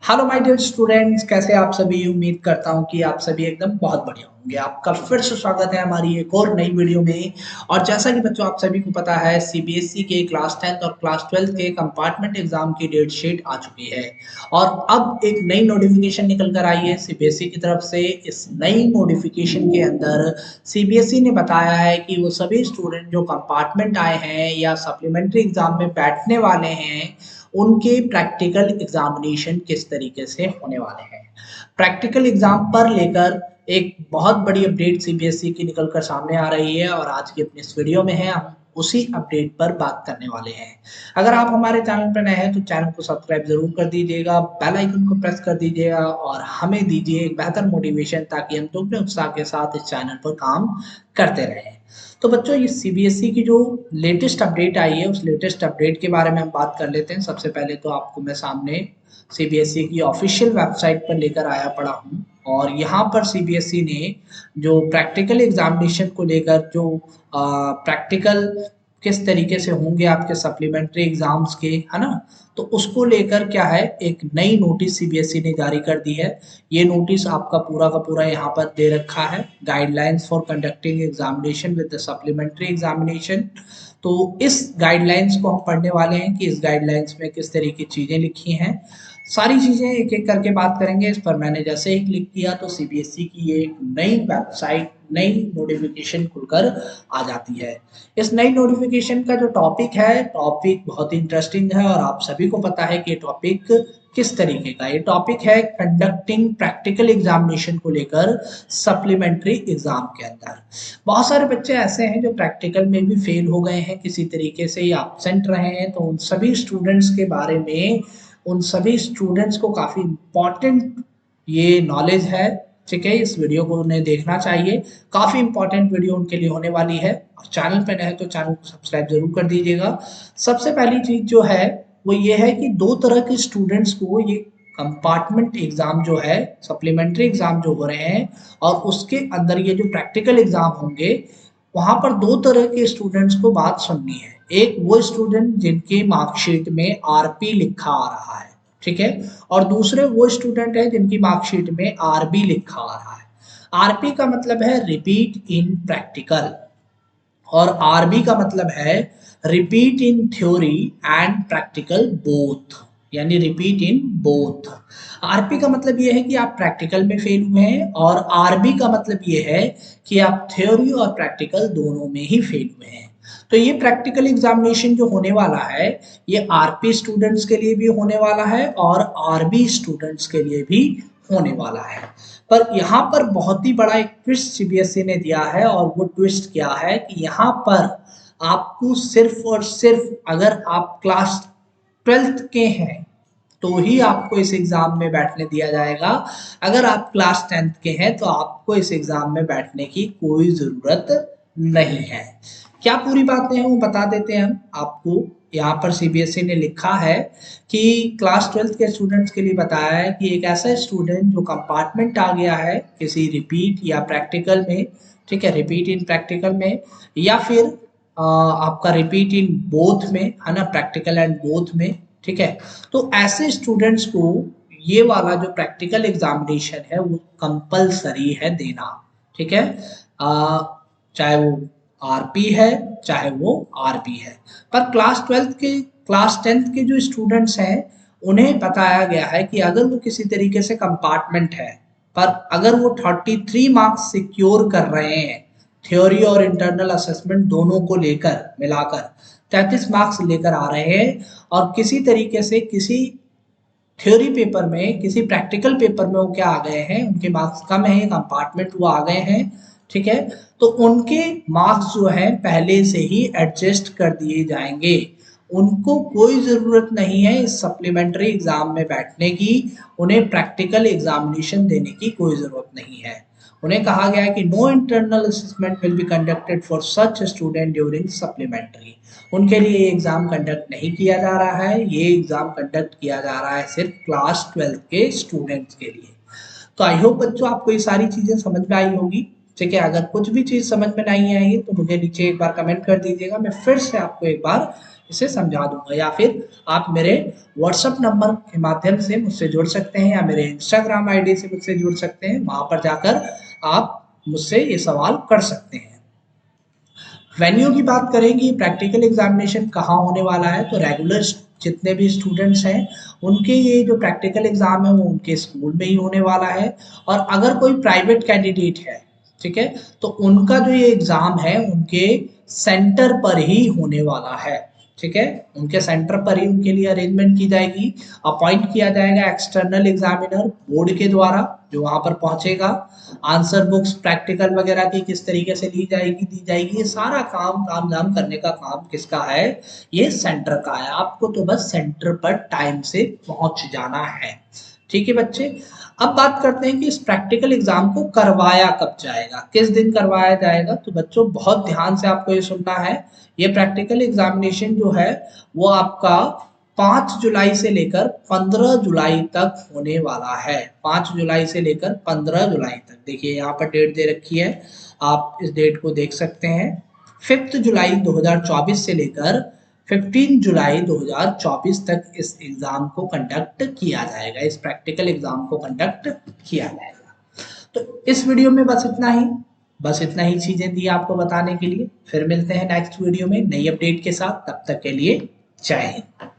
Hello my dear students, कैसे आप सभी। उम्मीद करता हूं कि आप सभी एकदम बहुत बढ़िया होंगे। आपका फिर से स्वागत है हमारी एक और नई वीडियो में। और जैसा कि बच्चों आप सभी को पता है, सीबीएसई के क्लास 10th और क्लास 12th के कंपार्टमेंट एग्जाम की डेट शीट आ चुकी है। और अब एक नई नोटिफिकेशन निकल कर आई है सीबीएसई की तरफ से। इस नई नोटिफिकेशन के अंदर सीबीएसई ने बताया है कि वो सभी स्टूडेंट जो कंपार्टमेंट आए हैं या सप्लीमेंट्री एग्जाम में बैठने वाले हैं, उनके प्रैक्टिकल एग्जामिनेशन किस तरीके से होने वाले हैं। प्रैक्टिकल एग्जाम पर लेकर एक बहुत बड़ी अपडेट सीबीएसई की निकल कर सामने आ रही है और आज की अपनी इस वीडियो में है हम उसी अपडेट पर बात करने वाले हैं। अगर आप हमारे चैनल पर नए हैं तो चैनल को सब्सक्राइब जरूर कर दीजिएगा, बेल आइकन को प्रेस कर दीजिएगा और हमें दीजिए एक बेहतर मोटिवेशन, ताकि हम दोगुने उत्साह के साथ इस चैनल पर काम करते रहें। तो बच्चों, ये सीबीएसई की जो लेटेस्ट अपडेट आई है, उस लेटेस्ट अपडेट के बारे में हम बात कर लेते हैं। सबसे पहले तो आपको मैं सामने सीबीएसई की ऑफिशियल वेबसाइट पर लेकर आया पड़ा हूँ। और यहाँ पर सीबीएसई ने जो प्रैक्टिकल एग्जामिनेशन को लेकर जो प्रैक्टिकल किस तरीके से होंगे आपके सप्लीमेंट्री एग्जाम्स के, है ना, तो उसको लेकर क्या है, एक नई नोटिस सीबीएसई ने जारी कर दी है। ये नोटिस आपका पूरा का पूरा यहाँ पर दे रखा है, guidelines for conducting examination with the supplementary examination. तो इस गाइडलाइंस को हम पढ़ने वाले हैं कि इस गाइडलाइंस में किस तरह की चीजें लिखी हैं। सारी चीजें एक एक करके बात करेंगे। इस पर मैंने जैसे ही क्लिक किया तो सीबीएसई की ये एक नई वेबसाइट, नई नोटिफिकेशन खुलकर आ जाती है। इस नई नोटिफिकेशन का जो टॉपिक है, टॉपिक बहुत ही इंटरेस्टिंग है और आप सभी को पता है कि ये टॉपिक किस तरीके का। ये टॉपिक है कंडक्टिंग प्रैक्टिकल एग्जामिनेशन को लेकर सप्लीमेंट्री एग्जाम के अंदर। बहुत सारे बच्चे ऐसे हैं जो प्रैक्टिकल में भी फेल हो गए हैं, किसी तरीके से या एब्सेंट रहे हैं। तो उन सभी स्टूडेंट्स के बारे में, उन सभी स्टूडेंट्स को काफी इंपॉर्टेंट ये नॉलेज है। ठीक है, इस वीडियो को उन्हें देखना चाहिए। काफी इंपॉर्टेंट वीडियो उनके लिए होने वाली है। और चैनल पे नए हैं तो चैनल को सब्सक्राइब जरूर कर दीजिएगा। सबसे पहली चीज जो है वो ये है कि दो तरह के स्टूडेंट्स को ये कंपार्टमेंट एग्जाम जो है, सप्लीमेंट्री एग्जाम जो हो रहे हैं और उसके अंदर ये जो प्रैक्टिकल एग्जाम होंगे, वहां पर दो तरह के स्टूडेंट्स को बात सुननी है। एक वो स्टूडेंट जिनके मार्कशीट में आरपी लिखा आ रहा है, ठीक है, और दूसरे वो स्टूडेंट है जिनकी मार्कशीट में आरबी लिखा आ रहा है। आरपी का मतलब है रिपीट इन प्रैक्टिकल और आरबी का मतलब है repeat in theory and practical both, यानी रिपीट इन बोथ। आरपी का मतलब ये है कि आप प्रैक्टिकल में फेल हुए हैं और आरबी का मतलब ये है कि आप थ्योरी और प्रैक्टिकल दोनों में ही फेल हुए हैं। तो ये प्रैक्टिकल एग्जामिनेशन जो होने वाला है, ये आरपी स्टूडेंट्स के लिए भी होने वाला है और आरबी स्टूडेंट्स के लिए भी होने वाला है। पर यहाँ पर बहुत ही बड़ा एक ट्विस्ट सीबीएसई ने दिया है और वो ट्विस्ट क्या है कि यहाँ पर आपको सिर्फ और सिर्फ अगर आप क्लास 12th के हैं तो ही आपको इस एग्जाम में बैठने दिया जाएगा। अगर आप क्लास 10th के हैं तो आपको इस एग्जाम में बैठने की कोई जरूरत नहीं है। क्या पूरी बातें हैं वो बता देते हैं हम आपको। यहाँ पर सीबीएसई ने लिखा है कि क्लास 12th के स्टूडेंट्स के लिए बताया है कि एक ऐसा स्टूडेंट जो कंपार्टमेंट आ गया है किसी रिपीट या प्रैक्टिकल में, ठीक है, रिपीट इन प्रैक्टिकल में या फिर आपका रिपीट इन बोथ में, है ना, प्रैक्टिकल एंड बोथ में, ठीक है। तो ऐसे स्टूडेंट्स को ये वाला जो प्रैक्टिकल एग्जामिनेशन है वो कंपलसरी है देना, ठीक है। चाहे वो आरपी है चाहे वो आरबी है। पर क्लास 12th के, क्लास 10th के जो स्टूडेंट्स हैं उन्हें बताया गया है कि अगर वो किसी तरीके से कंपार्टमेंट है, पर अगर वो 33 मार्क्स सिक्योर कर रहे हैं, थ्योरी और इंटरनल असेसमेंट दोनों को लेकर मिलाकर 33 मार्क्स लेकर आ रहे हैं और किसी तरीके से किसी थ्योरी पेपर में, किसी प्रैक्टिकल पेपर में वो क्या आ गए हैं, उनके मार्क्स कम है, कंपार्टमेंट वो आ गए हैं, ठीक है, तो उनके मार्क्स जो है पहले से ही एडजस्ट कर दिए जाएंगे। उनको कोई ज़रूरत नहीं है इस सप्लीमेंट्री एग्जाम में बैठने की, उन्हें प्रैक्टिकल एग्जामिनेशन देने की कोई ज़रूरत नहीं है। उन्हें कहा गया है कि no internal assessment will be conducted for such student during supplementary. उनके लिए ये एग्जाम कंडक्ट नहीं किया जा रहा है, ये एग्जाम कंडक्ट किया जा रहा है सिर्फ क्लास 12 के स्टूडेंट्स के लिए। तो आई होप बच्चों आपको ये सारी चीजें समझ में आई होगी। ठीक है, अगर कुछ भी चीज समझ में नहीं आई है तो मुझे नीचे एक बार कमेंट कर दीजिएगा, मैं फिर से आपको एक बार इसे समझा दूंगा, या फिर आप मेरे व्हाट्सएप नंबर के माध्यम से मुझसे जुड़ सकते हैं या मेरे इंस्टाग्राम आईडी से मुझसे जुड़ सकते हैं। वहां पर जाकर आप मुझसे ये सवाल कर सकते हैं। वेन्यू की बात करेंगे, प्रैक्टिकल एग्जामिनेशन कहाँ होने वाला है, तो रेगुलर जितने भी स्टूडेंट्स हैं उनके ये जो प्रैक्टिकल एग्जाम है वो उनके स्कूल में ही होने वाला है। और अगर कोई प्राइवेट कैंडिडेट है, ठीक है, तो उनका जो ये एग्जाम है उनके सेंटर पर ही होने वाला है। ठीक है, उनके सेंटर पर ही उनके लिए अरेंजमेंट की जाएगी, अपॉइंट किया जाएगा एक्सटर्नल एग्जामिनर बोर्ड के द्वारा जो वहां पर पहुंचेगा। आंसर बुक्स प्रैक्टिकल वगैरह की किस तरीके से ली जाएगी, दी जाएगी, ये सारा काम काम धाम करने का काम किसका है, ये सेंटर का है। आपको तो बस सेंटर पर टाइम से पहुंच जाना है। ठीक है बच्चे, अब बात करते हैं कि इस प्रैक्टिकल एग्जाम को करवाया कब जाएगा, किस दिन करवाया जाएगा। तो बच्चों बहुत ध्यान से आपको ये सुनना है। ये प्रैक्टिकल एग्जामिनेशन जो है वो आपका 5 जुलाई से लेकर 15 जुलाई तक होने वाला है। 5 जुलाई से लेकर 15 जुलाई तक, देखिए यहाँ पर डेट दे रखी है, आप इस डेट को देख सकते हैं। 5 जुलाई 2024 से लेकर 15 जुलाई 2024 तक इस एग्जाम को कंडक्ट किया जाएगा, इस प्रैक्टिकल एग्जाम को कंडक्ट किया जाएगा। तो इस वीडियो में बस इतना ही चीजें दी आपको बताने के लिए। फिर मिलते हैं नेक्स्ट वीडियो में नई अपडेट के साथ, तब तक के लिए जय हिंद।